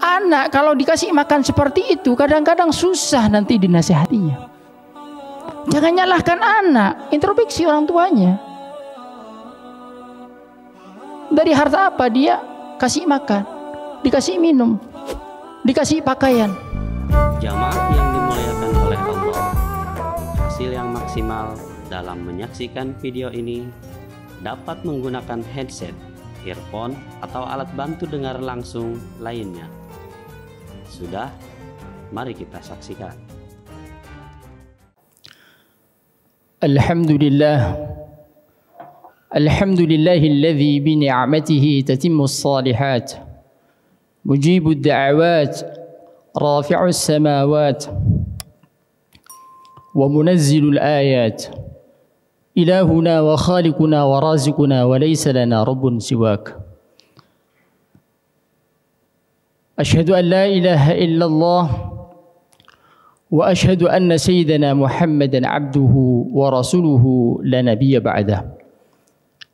Anak kalau dikasih makan seperti itu kadang-kadang susah nanti dinasihatinya. Jangan nyalahkan anak, introspeksi orang tuanya. Dari harta apa dia kasih makan, dikasih minum, dikasih pakaian. Jamaah yang dimuliakan oleh Allah, hasil yang maksimal dalam menyaksikan video ini dapat menggunakan headset, earphone, atau alat bantu dengar langsung lainnya. Sudah, mari kita saksikan. Alhamdulillah, alhamdulillahilladzi bi ni'matihi tatimmus shalihat, mujibud da'awat, rafi'us samawat, wa munazzilul ayat, ilahuna wa khaliquna wa raziquna wa laysa lana rabbun siwak. Asyhadu an la ilaha illallah wa asyhadu anna sayyidana Muhammadan abduhu wa rasuluhu la nabiyya ba'dah.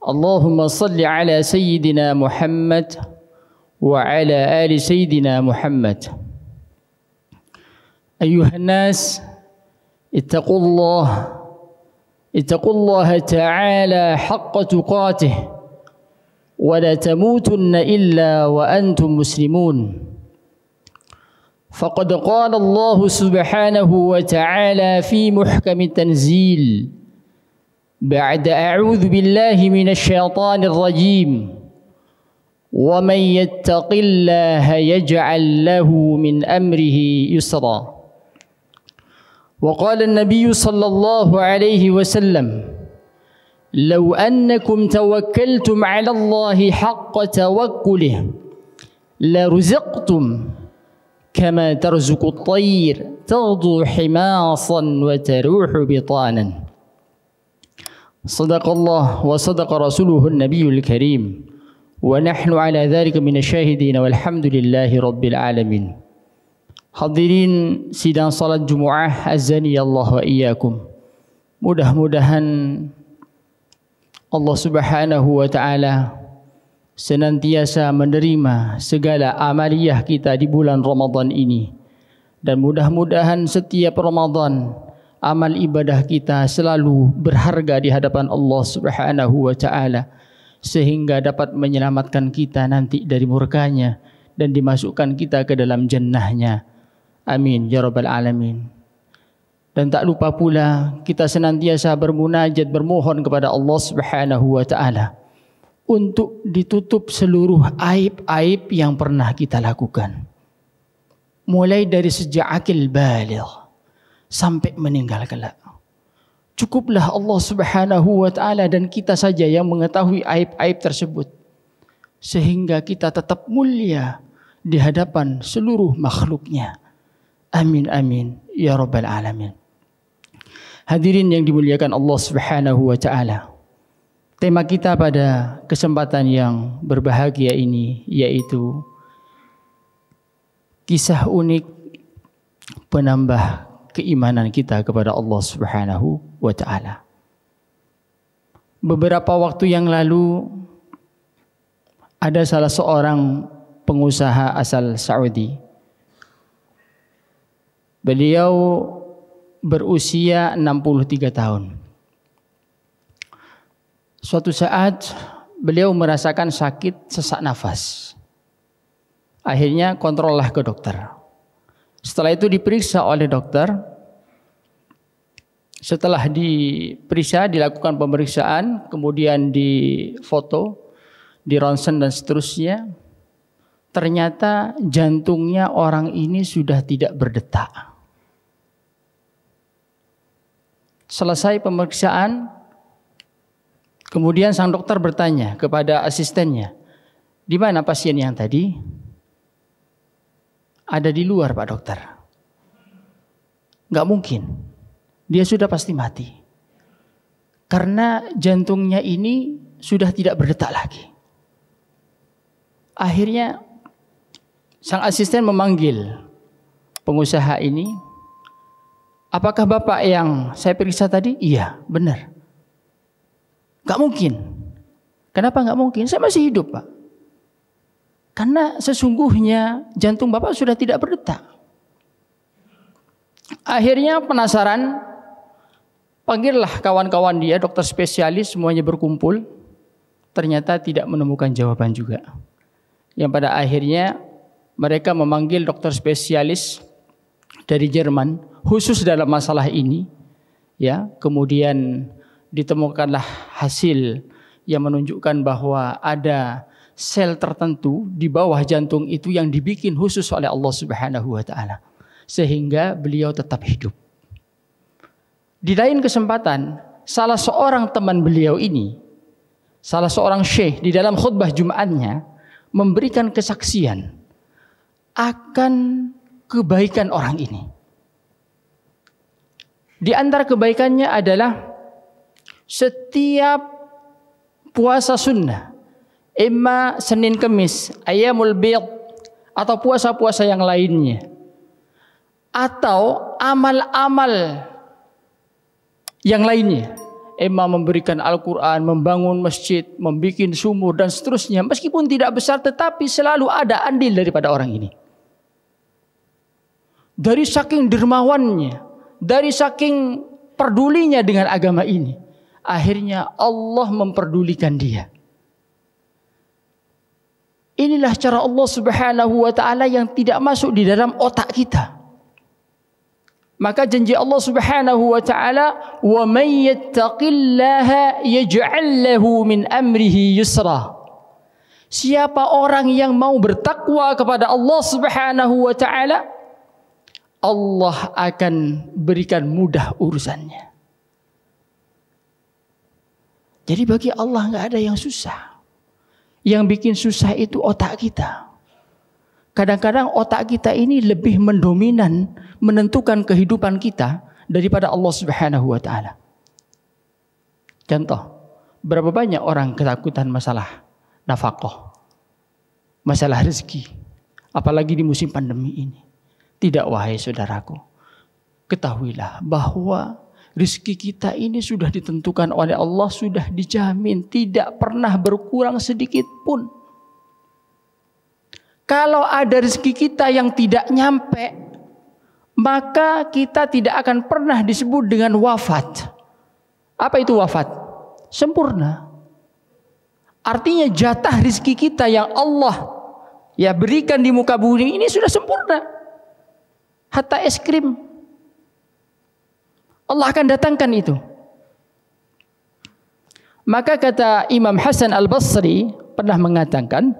Allahumma salli ala sayyidina Muhammad wa ala ali sayyidina Muhammad. Ayuhan nas, ittaqullah ta'ala haqqa tuqatih wa la tamutunna illa wa antum muslimun. فقد قال الله سبحانه وتعالى في محكم التنزيل بعد أعوذ بالله من الشيطان الرجيم ومن يتق الله يجعل له من أمره يسرا. وقال النبي صلى الله عليه وسلم لو أنكم توكلتم على الله حق توكله لرزقتم كما ترزق الطير تغدو حماصا وتروح بطانا. صدق الله وصدق رسوله النبي الكريم ونحن على ذلك من الشاهدين والحمد لله رب العالمين. Hadirin sidang salat Jumat azani Allah wa iyyakum. Mudah-mudahan Allah Subhanahu wa taala senantiasa menerima segala amaliyah kita di bulan Ramadan ini, dan mudah-mudahan setiap Ramadan amal ibadah kita selalu berharga di hadapan Allah Subhanahu wa taala, sehingga dapat menyelamatkan kita nanti dari murkanya dan dimasukkan kita ke dalam jannahnya. Amin ya rabbal alamin. Dan tak lupa pula kita senantiasa bermunajat, bermohon kepada Allah Subhanahu wa taala untuk ditutup seluruh aib-aib yang pernah kita lakukan. Mulai dari sejak akil baligh sampai meninggal kelak. Cukuplah Allah Subhanahu wa taala dan kita saja yang mengetahui aib-aib tersebut, sehingga kita tetap mulia di hadapan seluruh makhluknya. Amin amin ya rabbal alamin. Hadirin yang dimuliakan Allah Subhanahu wa taala. Tema kita pada kesempatan yang berbahagia ini yaitu kisah unik penambah keimanan kita kepada Allah Subhanahu wa taala. Beberapa waktu yang lalu ada salah seorang pengusaha asal Saudi. Beliau berusia 63 tahun. Suatu saat beliau merasakan sakit sesak nafas. Akhirnya kontrollah ke dokter. Setelah itu diperiksa oleh dokter. Setelah diperiksa, dilakukan pemeriksaan, kemudian difoto, di ronsen dan seterusnya. Ternyata jantungnya orang ini sudah tidak berdetak. Selesai pemeriksaan, kemudian sang dokter bertanya kepada asistennya, di mana pasien yang tadi? Ada di luar Pak Dokter. Gak mungkin, dia sudah pasti mati. Karena jantungnya ini sudah tidak berdetak lagi. Akhirnya sang asisten memanggil pengusaha ini. Apakah Bapak yang saya periksa tadi? Iya, benar. Gak mungkin. Kenapa gak mungkin? Saya masih hidup Pak. Karena sesungguhnya jantung Bapak sudah tidak berdetak. Akhirnya penasaran, panggillah kawan-kawan dia, dokter spesialis, semuanya berkumpul. Ternyata tidak menemukan jawaban juga. Yang pada akhirnya mereka memanggil dokter spesialis dari Jerman khusus dalam masalah ini. Ya, kemudian ditemukanlah hasil yang menunjukkan bahwa ada sel tertentu di bawah jantung itu yang dibikin khusus oleh Allah Subhanahu wa taala sehingga beliau tetap hidup. Di lain kesempatan, salah seorang teman beliau ini, salah seorang syekh di dalam khutbah Jumatnya memberikan kesaksian akan kebaikan orang ini. Di antara kebaikannya adalah setiap puasa sunnah, imma Senin Kemis, Ayyamul Bid, atau puasa-puasa yang lainnya, atau amal-amal yang lainnya, imma memberikan Al-Quran, membangun masjid, membuat sumur dan seterusnya, meskipun tidak besar tetapi selalu ada andil daripada orang ini. Dari saking dermawannya, dari saking pedulinya dengan agama ini, akhirnya Allah memperdulikan dia. Inilah cara Allah Subhanahu wa taala yang tidak masuk di dalam otak kita. Maka janji Allah Subhanahu wa taala, "Wa may yattaqillaha yaj'al lahu min amrihi yusra." Siapa orang yang mau bertakwa kepada Allah Subhanahu wa taala, Allah akan berikan mudah urusannya. Jadi bagi Allah nggak ada yang susah. Yang bikin susah itu otak kita. Kadang-kadang otak kita ini lebih mendominan menentukan kehidupan kita daripada Allah Subhanahu wa taala. Contoh, berapa banyak orang ketakutan masalah nafkah, masalah rezeki, apalagi di musim pandemi ini. Tidak, wahai saudaraku, ketahuilah bahwa rezeki kita ini sudah ditentukan oleh Allah, sudah dijamin, tidak pernah berkurang sedikit pun. Kalau ada rezeki kita yang tidak nyampe, maka kita tidak akan pernah disebut dengan wafat. Apa itu wafat? Sempurna. Artinya jatah rezeki kita yang Allah ya berikan di muka bumi ini sudah sempurna. Hatta es krim Allah akan datangkan itu. Maka kata Imam Hasan Al-Basri pernah mengatakan,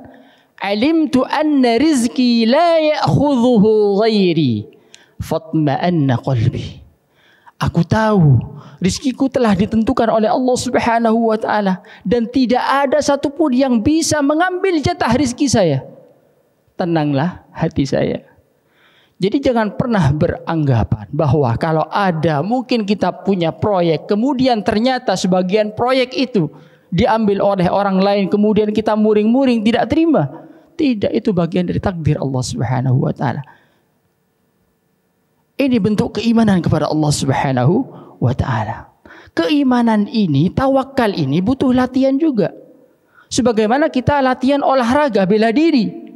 "Alimtu anna rizki la ya'khudhuhu ghairi fatma'anna qalbi." Aku tahu rizkiku telah ditentukan oleh Allah Subhanahu wa taala dan tidak ada satupun yang bisa mengambil jatah rizki saya. Tenanglah hati saya. Jadi jangan pernah beranggapan bahwa kalau ada mungkin kita punya proyek, kemudian ternyata sebagian proyek itu diambil oleh orang lain, kemudian kita muring-muring tidak terima. Tidak, itu bagian dari takdir Allah Subhanahu wa taala. Ini bentuk keimanan kepada Allah Subhanahu wa taala. Keimanan ini, tawakal ini butuh latihan juga. Sebagaimana kita latihan olahraga bela diri.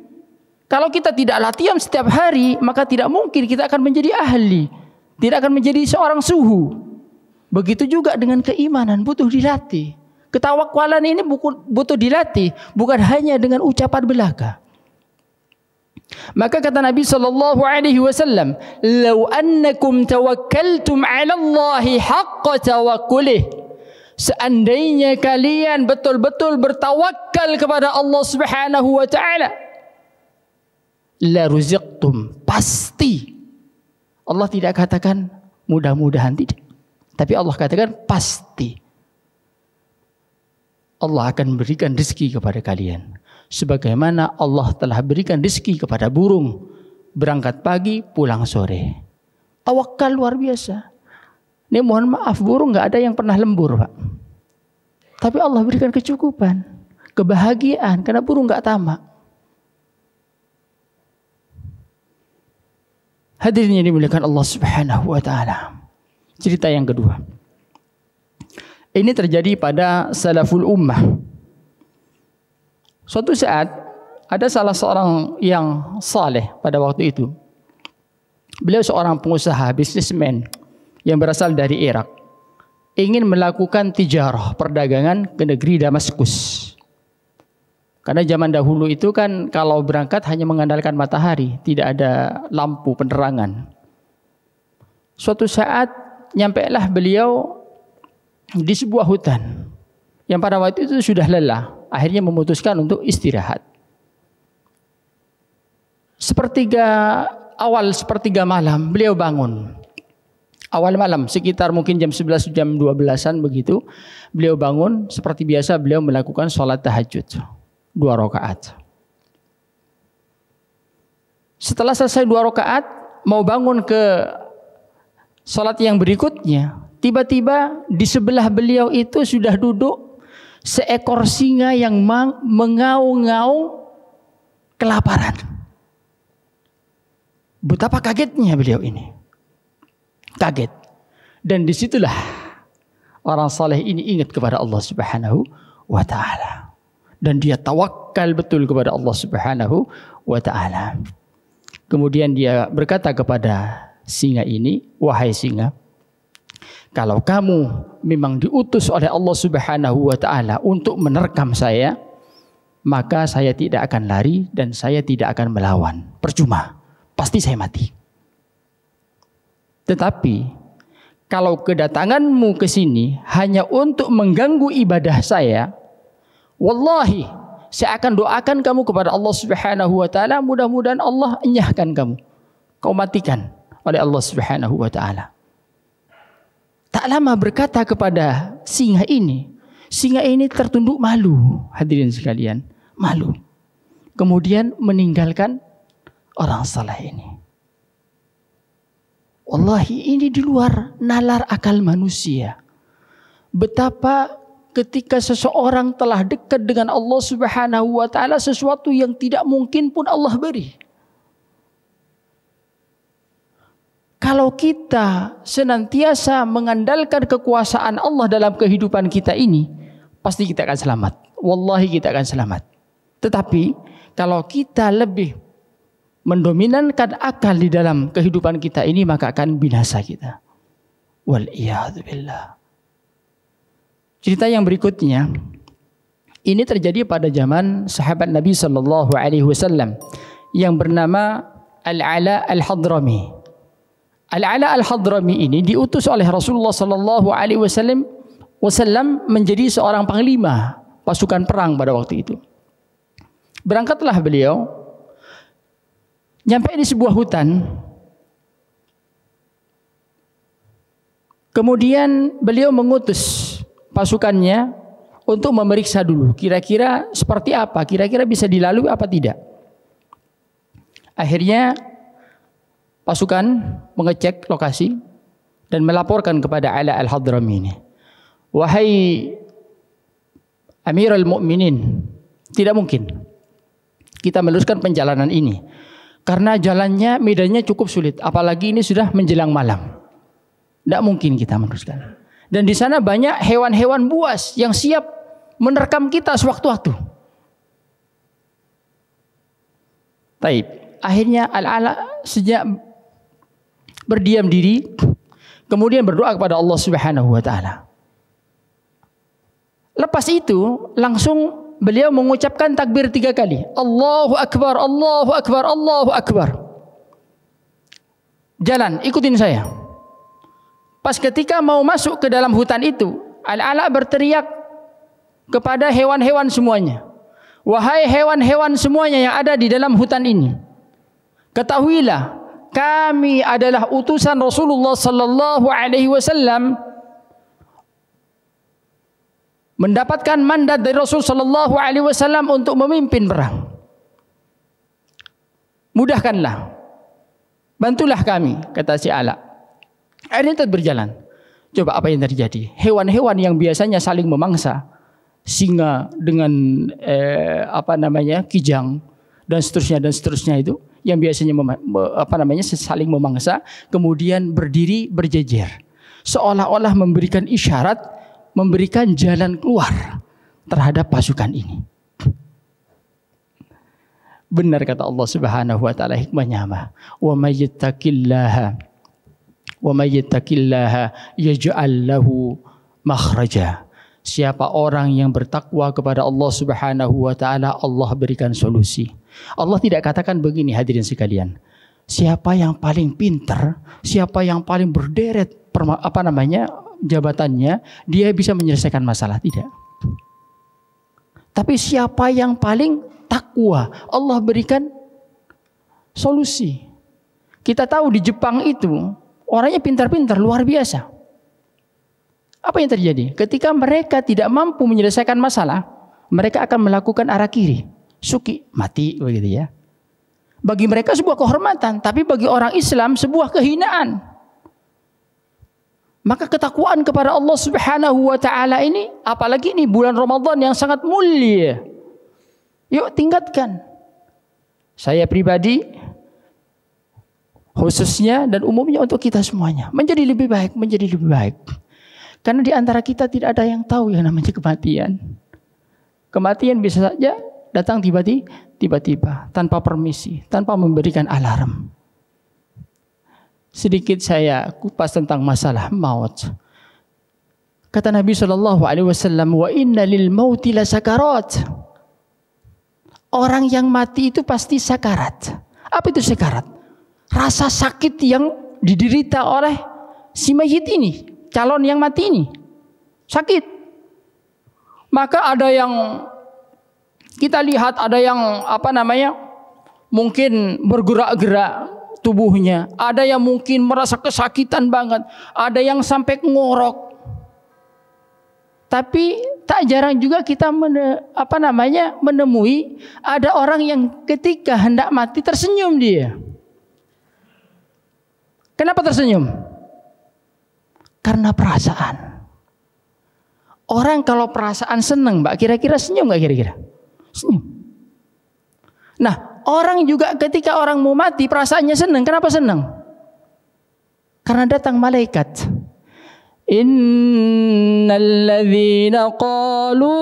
Kalau kita tidak latihan setiap hari, maka tidak mungkin kita akan menjadi ahli. Tidak akan menjadi seorang suhu. Begitu juga dengan keimanan, butuh dilatih. Ketawakalan ini butuh dilatih, bukan hanya dengan ucapan belaka. Maka kata Nabi SAW, "Lau annakum tawakkaltum 'ala Allahi haqqa tawakkulih." Seandainya kalian betul-betul bertawakal kepada Allah Subhanahu wa taala, la ruziqtum, pasti. Allah tidak katakan mudah-mudahan, tidak. Tapi Allah katakan pasti. Allah akan berikan rezeki kepada kalian. Sebagaimana Allah telah berikan rezeki kepada burung. Berangkat pagi, pulang sore. Tawakal luar biasa. Ini mohon maaf, burung gak ada yang pernah lembur, Pak. Tapi Allah berikan kecukupan, kebahagiaan, karena burung gak tamak. Hadirin yang dimuliakan Allah Subhanahu wa taala. Cerita yang kedua. Ini terjadi pada salaful ummah. Suatu saat ada salah seorang yang saleh pada waktu itu. Beliau seorang pengusaha, bisnismen yang berasal dari Irak. Ingin melakukan tijarah, perdagangan ke negeri Damaskus. Karena zaman dahulu itu kan kalau berangkat hanya mengandalkan matahari, tidak ada lampu penerangan. Suatu saat nyampailah beliau di sebuah hutan yang pada waktu itu sudah lelah, akhirnya memutuskan untuk istirahat. Sepertiga malam beliau bangun. Awal malam sekitar mungkin jam 11 jam 12-an begitu, beliau bangun seperti biasa beliau melakukan sholat tahajud 2 rakaat. Setelah selesai 2 rakaat mau bangun ke sholat yang berikutnya, tiba-tiba di sebelah beliau itu sudah duduk seekor singa yang mengaung-ngaung kelaparan. Betapa kagetnya beliau ini. Kaget. Dan disitulah orang saleh ini ingat kepada Allah Subhanahu wa ta'ala. Dan dia tawakal betul kepada Allah Subhanahu wa ta'ala. Kemudian dia berkata kepada singa ini, wahai singa, kalau kamu memang diutus oleh Allah Subhanahu wa ta'ala untuk menerkam saya, maka saya tidak akan lari dan saya tidak akan melawan. Percuma, pasti saya mati. Tetapi kalau kedatanganmu ke sini hanya untuk mengganggu ibadah saya, wallahi saya akan doakan kamu kepada Allah Subhanahu wa taala, mudah-mudahan Allah enyahkan kamu. Kau matikan oleh Allah Subhanahu wa taala. Tak lama berkata kepada singa ini tertunduk malu, hadirin sekalian, malu. Kemudian meninggalkan orang saleh ini. Wallahi ini di luar nalar akal manusia. Betapa ketika seseorang telah dekat dengan Allah Subhanahu wa taala, sesuatu yang tidak mungkin pun Allah beri. Kalau kita senantiasa mengandalkan kekuasaan Allah dalam kehidupan kita ini, pasti kita akan selamat. Wallahi kita akan selamat. Tetapi kalau kita lebih mendominankan akal di dalam kehidupan kita ini, maka akan binasa kita. Wal'iyadzubillah. Cerita yang berikutnya ini terjadi pada zaman sahabat Nabi sallallahu alaihi wasallam yang bernama Al-Ala Al-Hadrami. Al-Ala Al-Hadrami ini diutus oleh Rasulullah sallallahu alaihi wasallam menjadi seorang panglima pasukan perang pada waktu itu. Berangkatlah beliau nyampe di sebuah hutan. Kemudian beliau mengutus pasukannya untuk memeriksa dulu kira-kira seperti apa, kira-kira bisa dilalui apa tidak. Akhirnya pasukan mengecek lokasi dan melaporkan kepada Ala Al-Hadrami ini, wahai Amirul Mukminin, tidak mungkin kita meneruskan perjalanan ini. Karena jalannya, medannya cukup sulit. Apalagi ini sudah menjelang malam. Tidak mungkin kita meneruskan. Dan di sana banyak hewan-hewan buas yang siap menerkam kita sewaktu-waktu. Taib. Akhirnya Al-Ala sejak berdiam diri, kemudian berdoa kepada Allah Subhanahu wa taala. Lepas itu langsung beliau mengucapkan takbir 3 kali. Allahu Akbar, Allahu Akbar, Allahu Akbar. Jalan, ikutin saya. Pas ketika mau masuk ke dalam hutan itu, Al-Ala berteriak kepada hewan-hewan semuanya. Wahai hewan-hewan semuanya yang ada di dalam hutan ini, ketahuilah kami adalah utusan Rasulullah sallallahu alaihi wasallam, mendapatkan mandat dari Rasul sallallahu alaihi wasallam untuk memimpin perang. Mudahkanlah, bantulah kami, kata si Ala. Akhirnya tetap berjalan. Coba apa yang terjadi? Hewan-hewan yang biasanya saling memangsa, singa dengan kijang dan seterusnya itu, yang biasanya saling memangsa, kemudian berdiri berjejer, seolah-olah memberikan isyarat, memberikan jalan keluar terhadap pasukan ini. Benar kata Allah Subhanahu wa taala, hikmahnya apa? Wa may yattaqillaha yaj'al lahu makhraja. Siapa orang yang bertakwa kepada Allah Subhanahu wa taala, Allah berikan solusi. Allah tidak katakan begini, hadirin sekalian. Siapa yang paling pintar, siapa yang paling berderet jabatannya, dia bisa menyelesaikan masalah, tidak. Tapi siapa yang paling takwa, Allah berikan solusi. Kita tahu di Jepang itu orangnya pintar-pintar, luar biasa. Apa yang terjadi? Ketika mereka tidak mampu menyelesaikan masalah, mereka akan melakukan arah kiri. Suki, mati, begitu ya. Bagi mereka sebuah kehormatan, tapi bagi orang Islam sebuah kehinaan. Maka ketakwaan kepada Allah Subhanahu wa taala ini, apalagi ini bulan Ramadan yang sangat mulia. Yuk tingkatkan. Saya pribadi khususnya dan umumnya untuk kita semuanya menjadi lebih baik, menjadi lebih baik. Karena di antara kita tidak ada yang tahu yang namanya kematian. Kematian bisa saja datang tiba-tiba, tanpa permisi, tanpa memberikan alarm. Sedikit saya kupas tentang masalah maut. Kata Nabi SAW, wa inna lil mauti la sakarat. Orang yang mati itu pasti sakarat. Apa itu sakarat? Rasa sakit yang diderita oleh si mayit ini. Calon yang mati ini sakit. Maka ada yang kita lihat, ada yang mungkin bergerak-gerak tubuhnya, ada yang mungkin merasa kesakitan banget, ada yang sampai ngorok. Tapi tak jarang juga kita menemui ada orang yang ketika hendak mati tersenyum dia. Kenapa tersenyum? Karena perasaan. Orang kalau perasaan senang, Mbak, kira-kira senyum nggak kira-kira? Senyum. Nah, orang juga ketika orang mau mati perasaannya senang. Kenapa senang? Karena datang malaikat. Innal ladzina qalu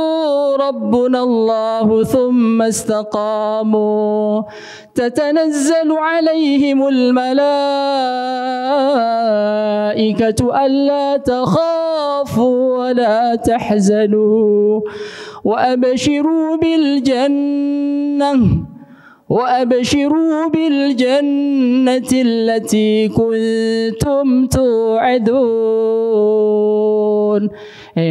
rabbuna Allahu thumma istaqamu tatanazzalu alaihimul malaikatu alla takhafu wa la tahzanu wa abshiru bil jannah وَأَبْشِرُوا بِالْجَنَّةِ الَّتِي كُنْتُمْ تُوعَدُونَ.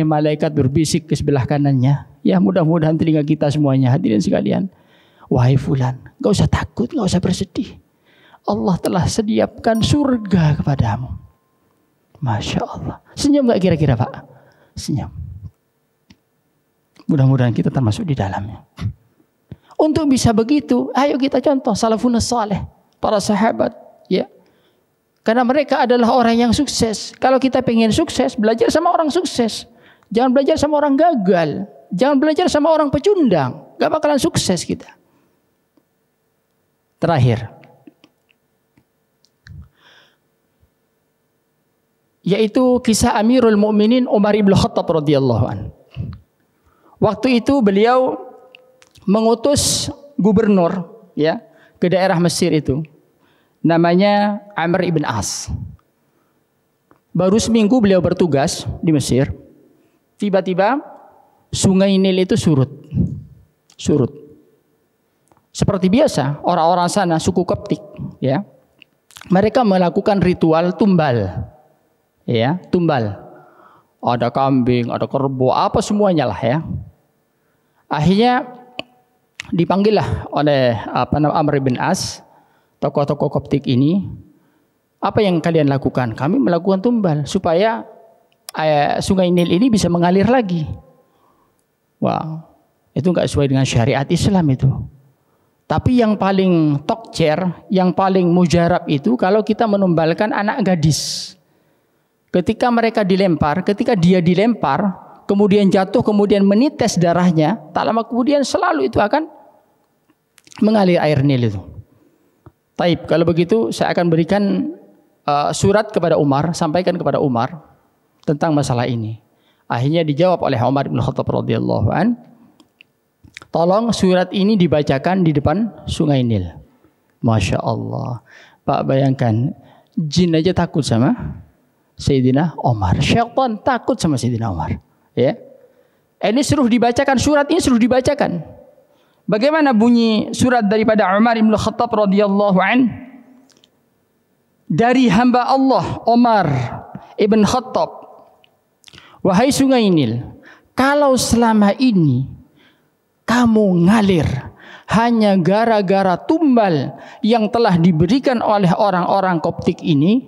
Malaikat berbisik ke sebelah kanannya. Ya, mudah-mudahan telinga kita semuanya, hadirin sekalian. Wahai fulan, enggak usah takut, enggak usah bersedih. Allah telah sediakan surga kepadamu. Masya Allah. Senyum enggak kira-kira, Pak? Senyum. Mudah-mudahan kita termasuk di dalamnya. Untuk bisa begitu, ayo kita contoh salafun saleh, para sahabat, ya. Karena mereka adalah orang yang sukses. Kalau kita pengen sukses, belajar sama orang sukses. Jangan belajar sama orang gagal. Jangan belajar sama orang pecundang. Gak bakalan sukses kita. Terakhir, yaitu kisah Amirul Mukminin Umar ibn Khattab radhiyallahu anhu. Waktu itu beliau mengutus gubernur, ya, ke daerah Mesir itu, namanya Amr ibn As. Baru seminggu beliau bertugas di Mesir, tiba-tiba sungai Nil itu surut. Seperti biasa orang-orang sana, suku Koptik, ya, mereka melakukan ritual tumbal, ya, tumbal. Ada kambing, ada kerbau, apa semuanya lah, ya. Akhirnya dipanggillah oleh Amr bin As, tokoh-tokoh Koptik ini. Apa yang kalian lakukan? Kami melakukan tumbal supaya sungai Nil ini bisa mengalir lagi. Wah, itu enggak sesuai dengan syariat Islam itu. Tapi yang paling tokcer, yang paling mujarab itu kalau kita menumbalkan anak gadis. Ketika mereka dilempar, ketika dia dilempar, kemudian jatuh, kemudian menites darahnya, tak lama kemudian selalu itu akan mengalir air Nil itu. Taib, kalau begitu saya akan berikan surat kepada Umar, sampaikan kepada Umar tentang masalah ini. Akhirnya dijawab oleh Umar bin Khattab radhiyallahu an, Tolong surat ini dibacakan di depan Sungai Nil. Masya Allah. Pak, bayangkan, jin aja takut sama Sayyidina Umar. Syaitan takut sama Sayyidina Umar. Ya. Ini suruh dibacakan, surat ini suruh dibacakan. Bagaimana bunyi surat daripada Umar bin Khattab radhiyallahu an? Dari hamba Allah Umar ibn Khattab. Wahai Sungai Nil, kalau selama ini kamu ngalir hanya gara-gara tumbal yang telah diberikan oleh orang-orang Koptik ini,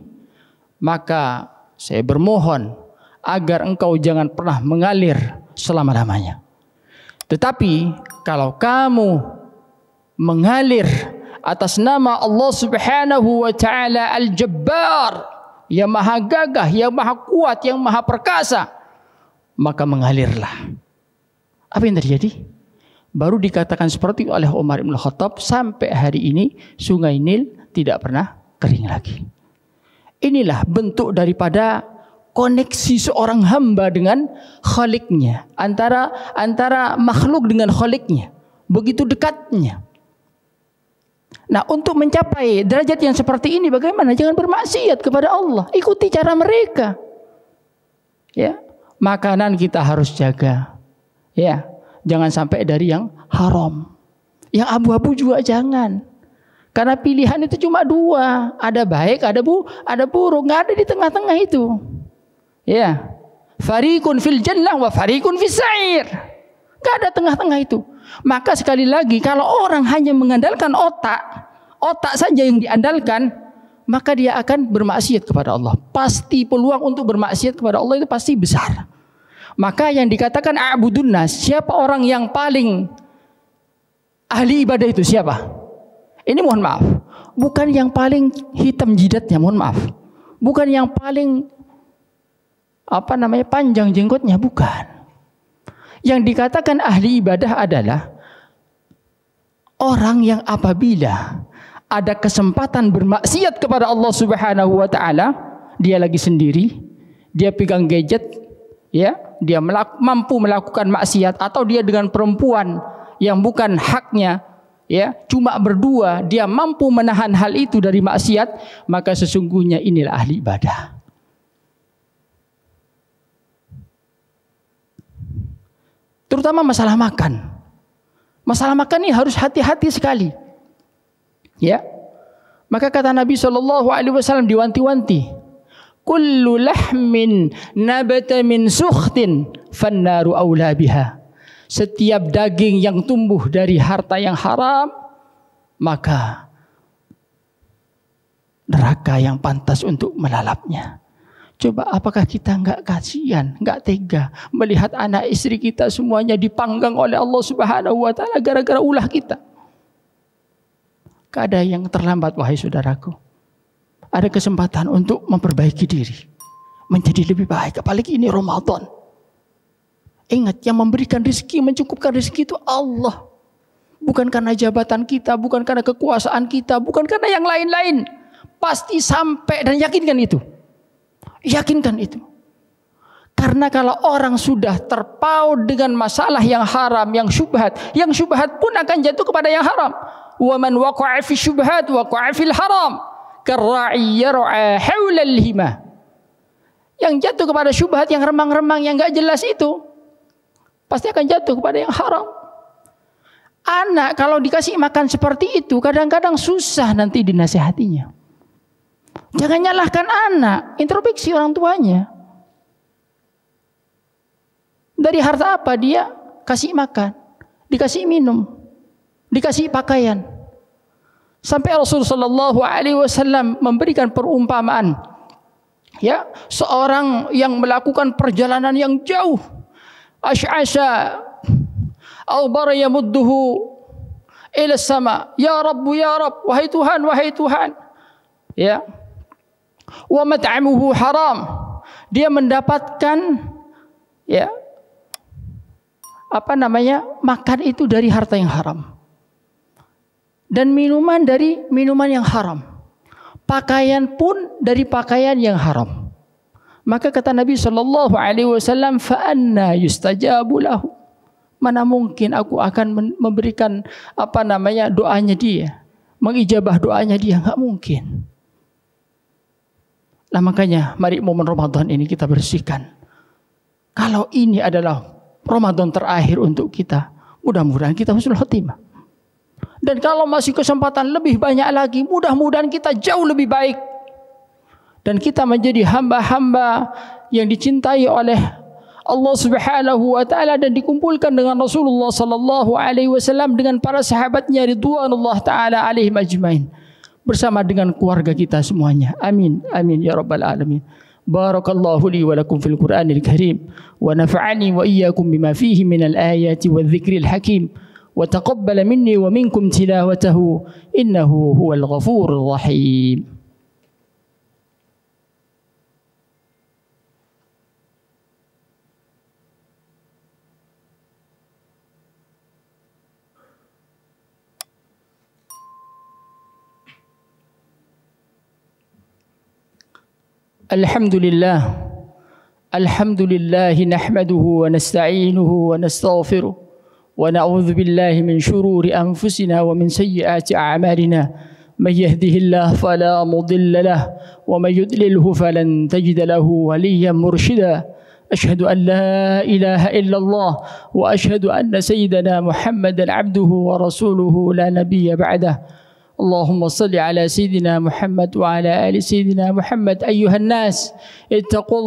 maka saya bermohon agar engkau jangan pernah mengalir selama-lamanya. Tetapi kalau kamu mengalir atas nama Allah Subhanahu wa taala Al-Jabbar, yang maha gagah, yang maha kuat, yang maha perkasa, maka mengalirlah. Apa yang terjadi? Baru dikatakan seperti oleh Umar bin Khattab, sampai hari ini Sungai Nil tidak pernah kering lagi. Inilah bentuk daripada koneksi seorang hamba dengan Khaliknya, antara makhluk dengan Khaliknya, begitu dekatnya. Nah, untuk mencapai derajat yang seperti ini bagaimana? Jangan bermaksiat kepada Allah, ikuti cara mereka. Ya, makanan kita harus jaga. Ya, jangan sampai dari yang haram. Yang abu-abu juga jangan. Karena pilihan itu cuma dua, ada baik, ada buruk, nggak ada di tengah-tengah itu. Ya, fariqun fil jannah wa fariqun fis sa'ir. Enggak ada tengah-tengah itu. Maka sekali lagi, kalau orang hanya mengandalkan otak saja yang diandalkan, maka dia akan bermaksiat kepada Allah. Pasti peluang untuk bermaksiat kepada Allah itu pasti besar. Maka yang dikatakan a'budun nas, siapa orang yang paling ahli ibadah itu siapa? Ini mohon maaf, bukan yang paling hitam jidatnya, mohon maaf. Bukan yang paling panjang jenggotnya, bukan. Yang dikatakan ahli ibadah adalah orang yang apabila ada kesempatan bermaksiat kepada Allah Subhanahu wa taala, dia lagi sendiri, dia pegang gadget, ya, dia mampu melakukan maksiat, atau dia dengan perempuan yang bukan haknya, ya, cuma berdua, dia mampu menahan hal itu dari maksiat, maka sesungguhnya inilah ahli ibadah. Terutama masalah makan. Masalah makan ini harus hati-hati sekali. Ya. Maka kata Nabi SAW diwanti-wanti, kullu lahmin nabata min sukhtin fannaru aula biha. Setiap daging yang tumbuh dari harta yang haram, maka neraka yang pantas untuk melalapnya. Coba apakah kita enggak kasihan, enggak tega melihat anak istri kita semuanya dipanggang oleh Allah Subhanahu wa taala gara-gara ulah kita? Gak ada yang terlambat, wahai saudaraku. Ada kesempatan untuk memperbaiki diri, menjadi lebih baik, apalagi ini Ramadan. Ingat, yang memberikan rezeki, mencukupkan rezeki itu Allah. Bukan karena jabatan kita, bukan karena kekuasaan kita, bukan karena yang lain-lain. Pasti sampai, dan yakinkan itu. Yakinkan itu. Karena kalau orang sudah terpaut dengan masalah yang haram, yang syubhat pun akan jatuh kepada yang haram. Wa man waqa'a fi syubhat waqa'a fil haram karra'i yar'a haula al-himah. Yang jatuh kepada syubhat, yang remang-remang, yang enggak jelas itu, pasti akan jatuh kepada yang haram. Anak kalau dikasih makan seperti itu, kadang-kadang susah nanti dinasihatinya. Jangan nyalahkan anak, introspeksi orang tuanya. Dari harta apa dia kasih makan, dikasih minum, dikasih pakaian. Sampai Rasulullah SAW memberikan perumpamaan. Ya, seorang yang melakukan perjalanan yang jauh, asy'asa awbara yamudduhu ila sama, ya Rabb, wahai Tuhan, ya, wa mat'amuhu haram, dia mendapatkan, ya, makan itu dari harta yang haram, dan minuman dari minuman yang haram, pakaian pun dari pakaian yang haram. Maka kata Nabi SAW, fa anna yustajabu lahu, Mana mungkin aku akan memberikan doanya dia, mengijabah doanya dia, enggak mungkin. Nah makanya mari momen Ramadan ini kita bersihkan. Kalau ini adalah Ramadan terakhir untuk kita, mudah-mudahan kita husnul khotimah. Dan kalau masih kesempatan lebih banyak lagi, mudah-mudahan kita jauh lebih baik. Dan kita menjadi hamba-hamba yang dicintai oleh Allah Subhanahu wa taala dan dikumpulkan dengan Rasulullah sallallahu alaihi wasallam dengan para sahabatnya ridwanullah taala alaihim ajmain, bersama dengan keluarga kita semuanya. Amin amin ya rabbal alamin. Barakallahu li wa lakum fil Qur'anil Karim wa nafa'ani wa iyyakum bima fihi minal ayati wadh-dhikril hakim wa taqabbala minni wa minkum tilawatahu innahu huwal ghafurur rahim. الحمد لله نحمده ونستعينه ونستغفره ونعوذ بالله من شرور أنفسنا ومن سيئات أعمالنا من يهده الله فلا مضل له ومن يضلله فلن تجد له وليا مرشدا أشهد أن لا إله إلا الله وأشهد أن سيدنا محمدا عبده ورسوله لا نبي بعده. اللهم صل على سيدنا محمد وعلى آل سيدنا محمد. أيها الناس اتقوا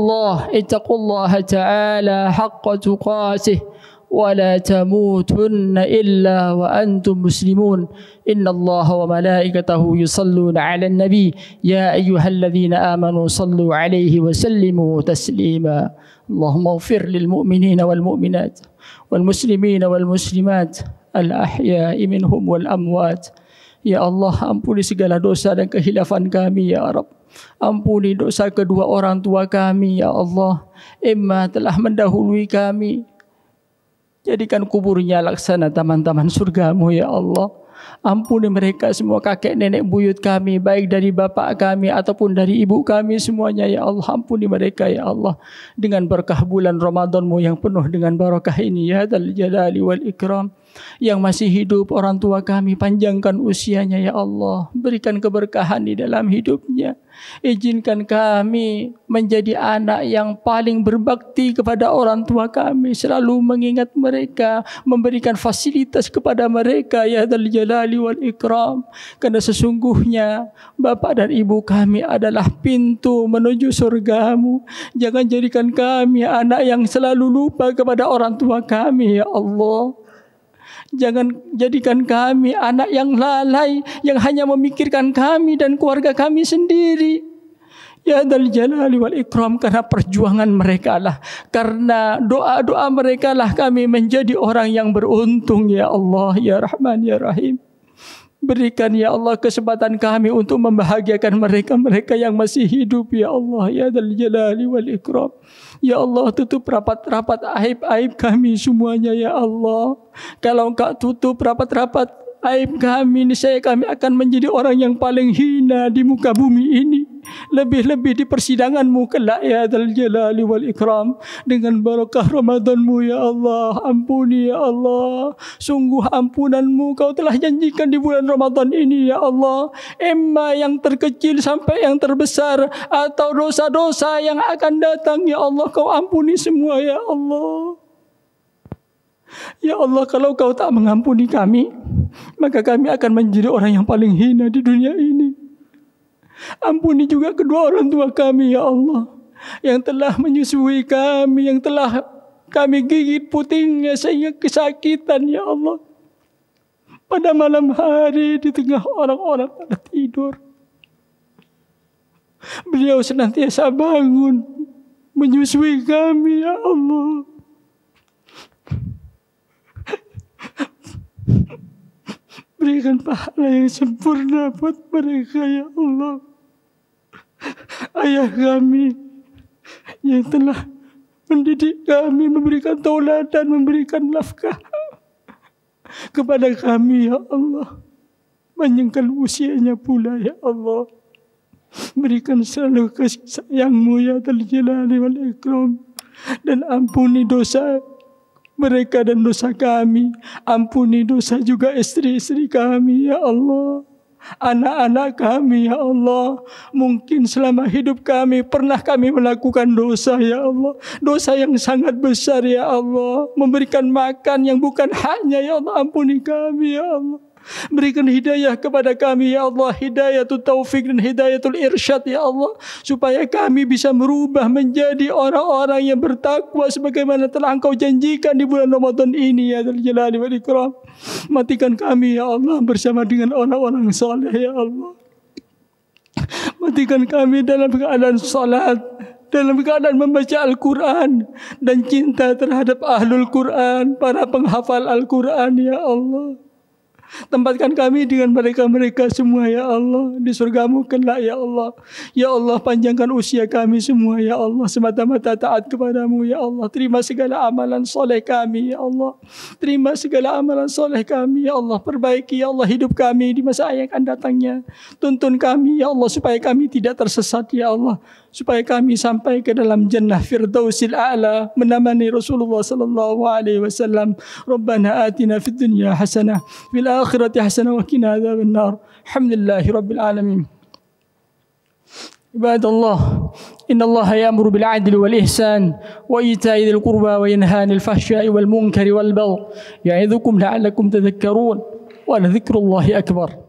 الله تعالى حق تقاته ولا تموتن إلا وأنتم مسلمون. إن الله وملائكته يصلون على النبي يا أيها الذين آمنوا صلوا عليه وسلموا تسليما. اللهم اغفر للمؤمنين والمؤمنات والمسلمين والمسلمات الأحياء منهم والأموات. Ya Allah, ampuni segala dosa dan kehilafan kami ya Rabb. Ampuni dosa kedua orang tua kami ya Allah. Imma telah mendahului kami. Jadikan kuburnya laksana taman-taman surgamu ya Allah. Ampuni mereka semua, kakek nenek buyut kami, baik dari bapak kami ataupun dari ibu kami semuanya ya Allah. Ampuni mereka ya Allah. Dengan berkah bulan Ramadanmu yang penuh dengan barakah ini ya Dzal Jalali wal Ikram. Yang masih hidup orang tua kami, panjangkan usianya ya Allah. Berikan keberkahan di dalam hidupnya. Izinkan kami menjadi anak yang paling berbakti kepada orang tua kami, selalu mengingat mereka, memberikan fasilitas kepada mereka ya Dzal Jalali wal Ikram. Karena sesungguhnya bapak dan ibu kami adalah pintu menuju surgamu. Jangan jadikan kami anak yang selalu lupa kepada orang tua kami ya Allah. Jangan jadikan kami anak yang lalai, yang hanya memikirkan kami dan keluarga kami sendiri. Ya Dzal Jalali wal Ikram, karena perjuangan mereka lah, karena doa-doa mereka lah kami menjadi orang yang beruntung ya Allah, ya Rahman, ya Rahim. Berikan ya Allah kesempatan kami untuk membahagiakan mereka yang masih hidup ya Allah, ya Dzal Jalali wal Ikram. Ya Allah, tutup rapat-rapat aib-aib kami semuanya ya Allah. Kalau Engkau tutup rapat-rapat aib kami, niscaya kami akan menjadi orang yang paling hina di muka bumi ini. Lebih-lebih di persidangan-Mu kelak ya Dzal Jalali wal Ikram. Dengan barakah Ramadan-Mu ya Allah, ampuni ya Allah. Sungguh ampunan-Mu Kau telah janjikan di bulan Ramadan ini ya Allah. Emma yang terkecil sampai yang terbesar, atau dosa-dosa yang akan datang ya Allah, Kau ampuni semua ya Allah. Ya Allah, kalau Kau tak mengampuni kami, maka kami akan menjadi orang yang paling hina di dunia ini. Ampuni juga kedua orang tua kami ya Allah, yang telah menyusui kami, yang telah kami gigit putingnya sehingga kesakitan ya Allah. Pada malam hari di tengah orang-orang pada tidur, beliau senantiasa bangun menyusui kami ya Allah. Berikan pahala yang sempurna buat mereka ya Allah. Ayah kami yang telah mendidik kami, memberikan tauladan, memberikan nafkah kepada kami ya Allah. Panjangkan usianya pula ya Allah. Berikan selalu kasih sayang-Mu ya Dzal Jalali wal Ikram. Dan ampuni dosa mereka dan dosa kami. Ampuni dosa juga istri-istri kami ya Allah. Anak-anak kami ya Allah. Mungkin selama hidup kami pernah kami melakukan dosa ya Allah. Dosa yang sangat besar ya Allah. Memberikan makan yang bukan haknya ya Allah. Ampuni kami ya Allah. Berikan hidayah kepada kami ya Allah, hidayatul taufik dan hidayatul irsyad ya Allah, supaya kami bisa merubah menjadi orang-orang yang bertakwa sebagaimana telah Engkau janjikan di bulan Ramadan ini ya Dzal Jalali wal Ikram. Matikan kami ya Allah bersama dengan orang-orang saleh ya Allah. Matikan kami dalam keadaan salat, dalam keadaan membaca Al-Quran dan cinta terhadap ahlul Quran, para penghafal Al-Quran ya Allah. Tempatkan kami dengan mereka-mereka semua ya Allah di surgamu kelak ya Allah. Ya Allah, panjangkan usia kami semua ya Allah, semata-mata taat kepadamu ya Allah. Terima segala amalan soleh kami ya Allah. Terima segala amalan soleh kami ya Allah. Perbaiki ya Allah hidup kami di masa yang akan datangnya. Tuntun kami ya Allah supaya kami tidak tersesat ya Allah, supaya kami sampai ke dalam jannah firdausil a'la menemani Rasulullah sallallahu alaihi wasallam. Rabbana atina fid dunya hasanah fil akhirati hasanah wa qina adzaban nar. Alhamdulillahi rabbil alamin. Ibadallah, innallaha ya'muru bil 'adli wal ihsan wa ita'i dzil qurba wa yanha 'anil fahsya'i wal munkari wal baghi ya'idzukum la'allakum tadhakkarun wa la dzikrullahi akbar.